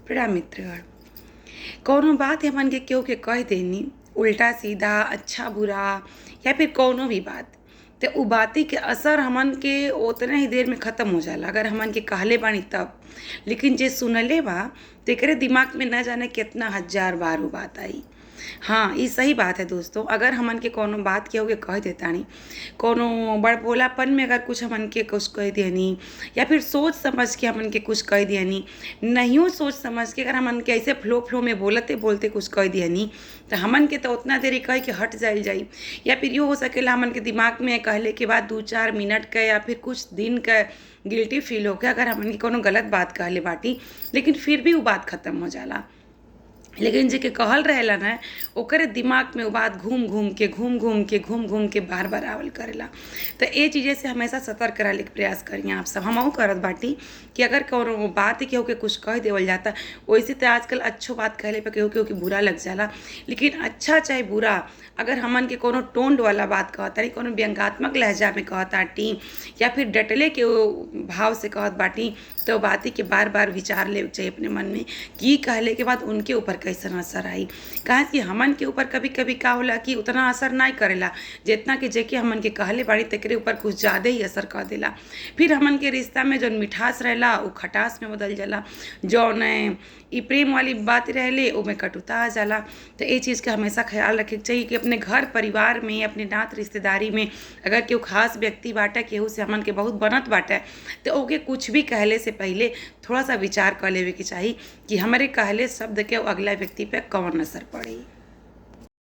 प्रणाम मित्रगण। कौनो बात हमन के केहू के कह देनी उल्टा सीधा अच्छा बुरा या फिर कौनो भी बात, तो उ बाती के असर हमन के ओतने ही देर में ख़त्म हो जाला अगर हमन के कहले बानी तब। लेकिन जे सुनले बा तेकरे दिमाग में न जाने कितना हजार बार उ बात आई। हाँ, ये सही बात है दोस्तों। अगर हमन के कौनो बात केहू के कह देतानी, कौनो बड़बोलापन में अगर कुछ हमन के कुछ कह दियनी या फिर सोच समझ के हमन के कुछ कह दियनी, नहियो सोच समझ के अगर हमन के ऐसे फ्लो में बोलते बोलते कुछ कह दियनी, तो हमन के तो उतना देरी कह के हट जाइल जाई। या फिर यो हो सकेला हमन के दिमाग में कहले के बाद 2-4 मिनट का या फिर कुछ दिन का गिल्टी फील होके अगर हमन के कोनो गलत बात कहले बाटी, लेकिन फिर भी वो बात ख़त्म हो जाला। लेकिन जेके कहल रहेला ना, ओकरे दिमाग में वो बात घूम घूम के बार बार आवल करेला। तो ये चीज़ें से हमेशा सतर्क रहने के प्रयास करिए आप सब। हमहू करत बाटी कि अगर कौनो बात ही केहू के कुछ कह देवल जाता, वैसे तो आजकल अच्छो बात कहले पे केहू केहू के बुरा लग जाला। लेकिन अच्छा चाहे बुरा, अगर हमन के कोनो टोन वाला बात कहतानी, कोनो व्यंग्यात्मक लहजा में कहताटी या फिर डटले के भाव से कहत बाटी, तो बाती के बार बार विचार ले चाहिए अपने मन में कि कहले के बाद उनके ऊपर कैसन असर आई। कहा कि हमन के ऊपर कभी कभी का होला कि उतना असर नहीं करेला जितना कि जेके हमन के कहले बाड़ी तेकरे ऊपर कुछ ज़्यादा ही असर कर देला। फिर हमन के रिश्ता में जौन मिठास रहेला वो खटास में बदल जाला, जौन ई प्रेम वाली बात रहले ओमे कटुता आ जाला। तो ये चीज़ का हमेशा ख्याल रखे के चाहिए कि अपने घर परिवार में, अपने नात रिश्तेदारी में अगर केहू खास व्यक्ति बाटे, केहू से हमन के बहुत बनत बाटे, तो ओके कुछ भी कहले से पहले थोड़ा सा विचार कर लेवे के चाहिए कि हमारे कहले शब्द के अगला व्यक्ति पे कौन असर पड़ी।